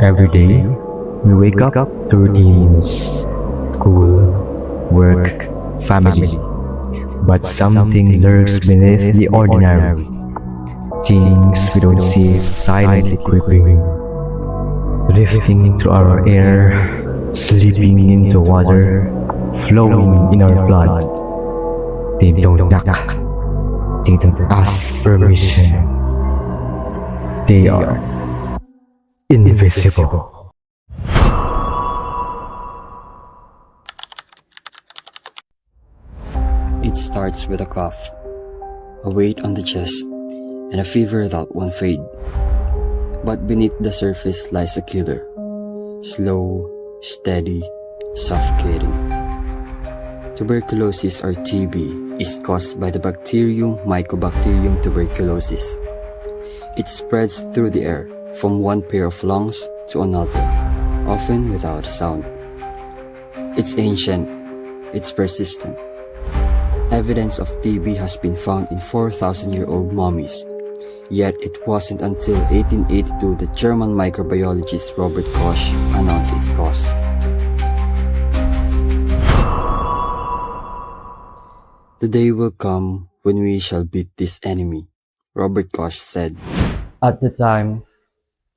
Every day, we wake up to routines, school, work, family. But something lurks beneath the ordinary. Things we don't see silently creeping, drifting through our air, slipping into water, flowing in our blood. They don't knock. They don't ask permission. They are invisible. It starts with a cough, a weight on the chest, and a fever that won't fade. But beneath the surface lies a killer, slow, steady, suffocating. Tuberculosis, or TB, is caused by the bacterium Mycobacterium tuberculosis. It spreads through the air, from one pair of lungs to another, often without a sound. It's ancient, it's persistent. Evidence of TB has been found in 4,000-year-old mummies. Yet it wasn't until 1882 that German microbiologist Robert Koch announced its cause. The day will come when we shall beat this enemy, Robert Koch said. At the time,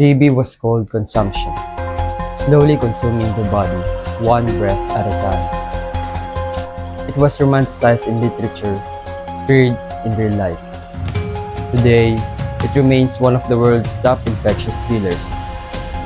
TB was called consumption, slowly consuming the body, one breath at a time. It was romanticized in literature, feared in real life. Today, it remains one of the world's top infectious killers.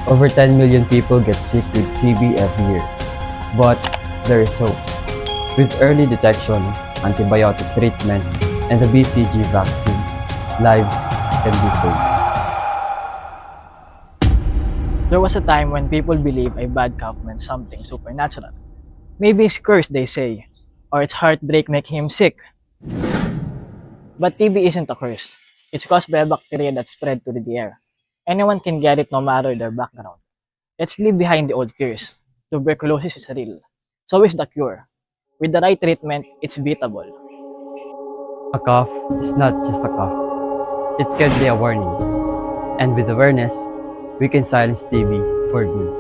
Over 10 million people get sick with TB every year. But there is hope. With early detection, antibiotic treatment, and the BCG vaccine, lives can be saved. There was a time when people believed a bad cough meant something supernatural. Maybe it's cursed, they say, or its heartbreak making him sick. But TB isn't a curse. It's caused by a bacteria that spread through the air. Anyone can get it no matter their background. Let's leave behind the old curse. Tuberculosis is real. So is the cure. With the right treatment, it's beatable. A cough is not just a cough. It can be a warning. And with awareness, we can silence TB for good.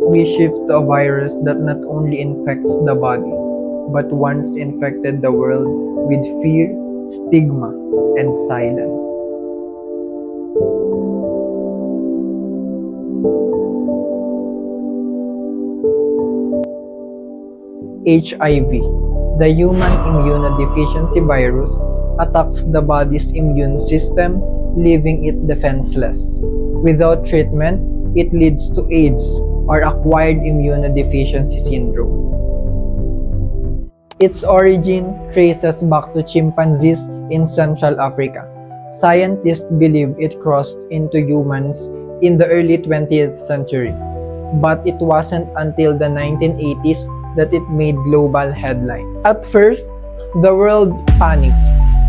We shift to a virus that not only infects the body, but once infected the world with fear, stigma, and silence. HIV, the human immunodeficiency virus, attacks the body's immune system, leaving it defenseless. Without treatment, it leads to AIDS, or acquired immunodeficiency syndrome. Its origin traces back to chimpanzees in Central Africa. Scientists believe it crossed into humans in the early 20th century, but it wasn't until the 1980s that it made global headlines. At first, the world panicked.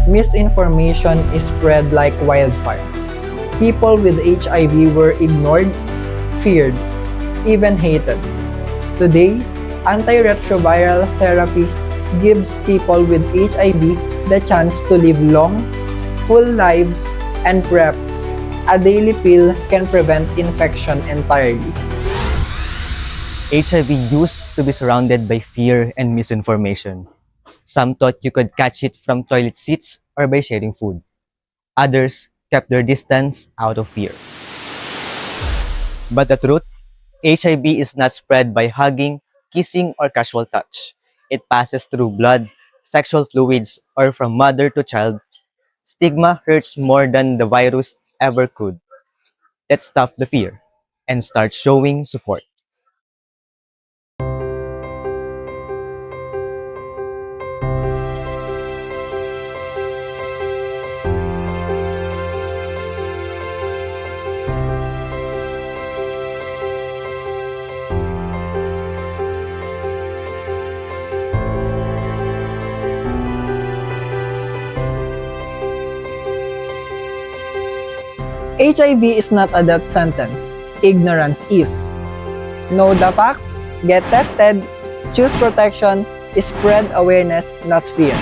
Misinformation is spread like wildfire. People with HIV were ignored, feared, even hated. Today, antiretroviral therapy gives people with HIV the chance to live long, full lives, and PrEP. A daily pill can prevent infection entirely. HIV used to be surrounded by fear and misinformation. Some thought you could catch it from toilet seats or by sharing food. Others kept their distance out of fear. But the truth, HIV is not spread by hugging, kissing, or casual touch. It passes through blood, sexual fluids, or from mother to child. Stigma hurts more than the virus ever could. Let's stop the fear and start showing support. HIV is not a death sentence. Ignorance is. Know the facts, get tested, choose protection, spread awareness, not fear.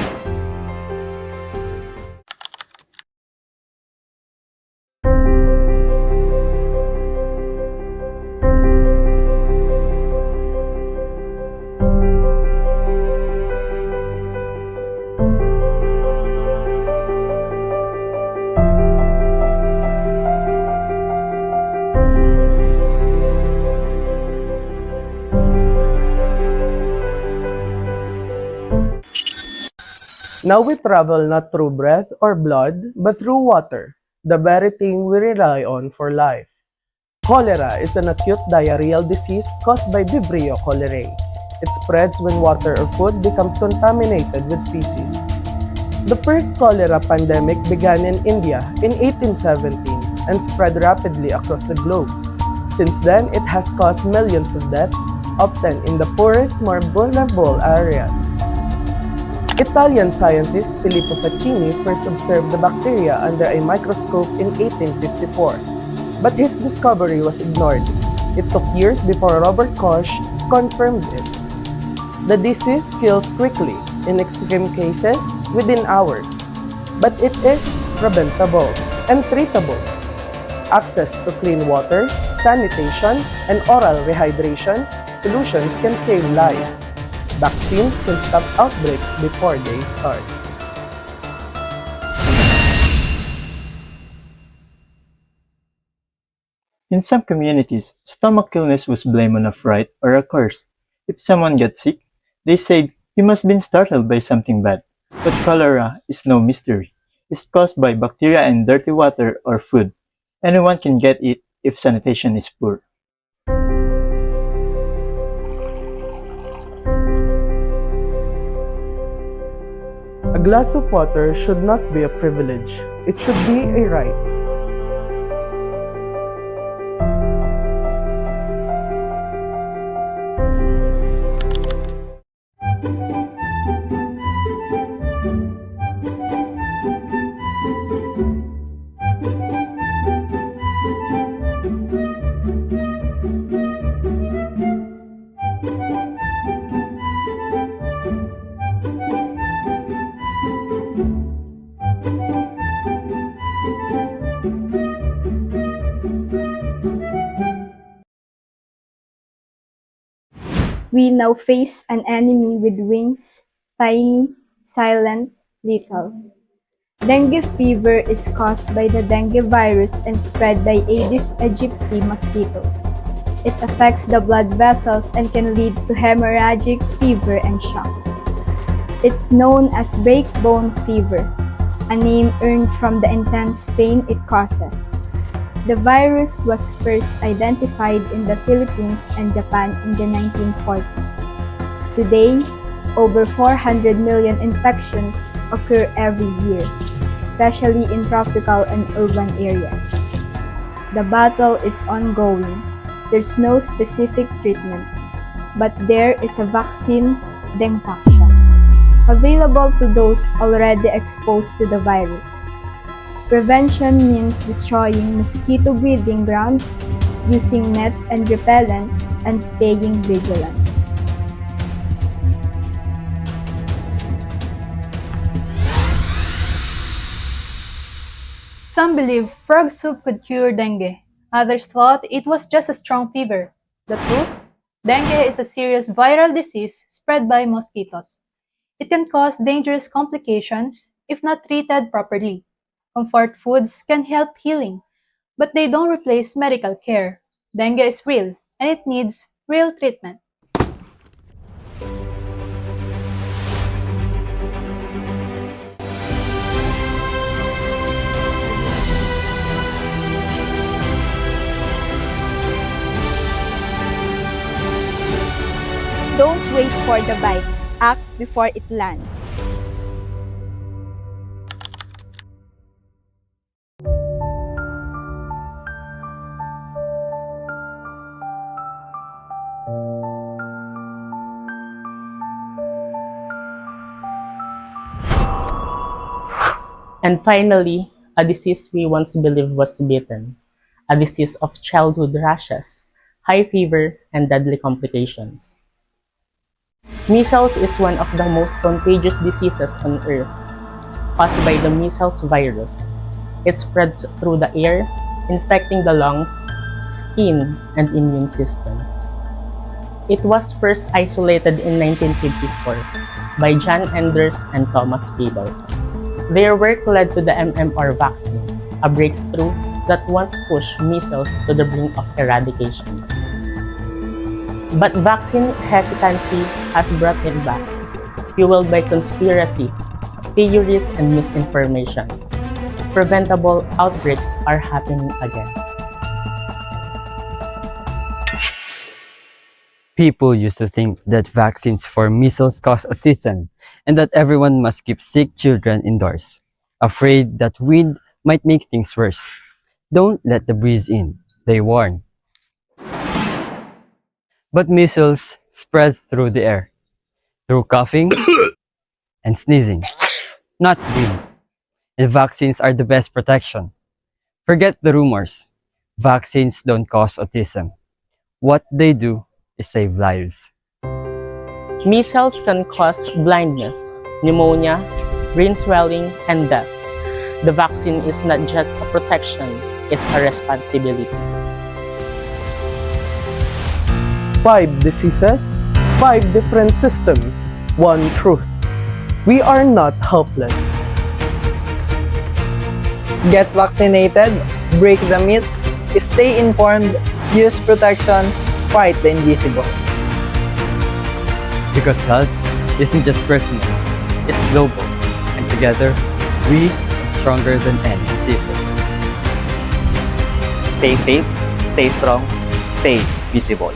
Now we travel not through breath or blood, but through water, the very thing we rely on for life. Cholera is an acute diarrheal disease caused by Vibrio cholerae. It spreads when water or food becomes contaminated with feces. The first cholera pandemic began in India in 1817 and spread rapidly across the globe. Since then, it has caused millions of deaths, often in the poorest, more vulnerable areas. Italian scientist Filippo Pacini first observed the bacteria under a microscope in 1854, but his discovery was ignored. It took years before Robert Koch confirmed it. The disease kills quickly, in extreme cases, within hours, but it is preventable and treatable. Access to clean water, sanitation, and oral rehydration solutions can save lives. Vaccines can stop outbreaks before they start. In some communities, stomach illness was blamed on a fright or a curse. If someone got sick, they said he must have been startled by something bad. But cholera is no mystery. It's caused by bacteria and dirty water or food. Anyone can get it if sanitation is poor. A glass of water should not be a privilege. It should be a right. We now face an enemy with wings, tiny, silent, lethal. Dengue fever is caused by the dengue virus and spread by Aedes aegypti mosquitoes. It affects the blood vessels and can lead to hemorrhagic fever and shock. It's known as breakbone fever, a name earned from the intense pain it causes. The virus was first identified in the Philippines and Japan in the 1940s. Today, over 400 million infections occur every year, especially in tropical and urban areas. The battle is ongoing. There's no specific treatment, but there is a vaccine, Dengvaxia, available to those already exposed to the virus. Prevention means destroying mosquito breeding grounds, using nets and repellents, and staying vigilant. Some believe frog soup could cure dengue. Others thought it was just a strong fever. The truth? Dengue is a serious viral disease spread by mosquitoes. It can cause dangerous complications if not treated properly. Comfort foods can help healing, but they don't replace medical care. Dengue is real, and it needs real treatment. Don't wait for the bite. Act before it lands. And finally, a disease we once believed was beaten, a disease of childhood rashes, high fever, and deadly complications. Measles is one of the most contagious diseases on Earth, caused by the measles virus. It spreads through the air, infecting the lungs, skin, and immune system. It was first isolated in 1954 by John Enders and Thomas Peebles. Their work led to the MMR vaccine, a breakthrough that once pushed measles to the brink of eradication. But vaccine hesitancy has brought it back, fueled by conspiracy, theories and misinformation. Preventable outbreaks are happening again. People used to think that vaccines for measles cause autism and that everyone must keep sick children indoors, afraid that wind might make things worse. Don't let the breeze in, they warn. But measles spreads through the air, through coughing and sneezing, not wind. And vaccines are the best protection. Forget the rumors. Vaccines don't cause autism. What they do is save lives. Measles can cause blindness, pneumonia, brain swelling, and death. The vaccine is not just a protection, it's a responsibility. 5 diseases, 5 different systems, 1 truth. We are not helpless. Get vaccinated, break the myths, stay informed, use protection, fight the invisible. Because health isn't just personal, it's global. And together, we are stronger than any diseases. Stay safe, stay strong, stay visible.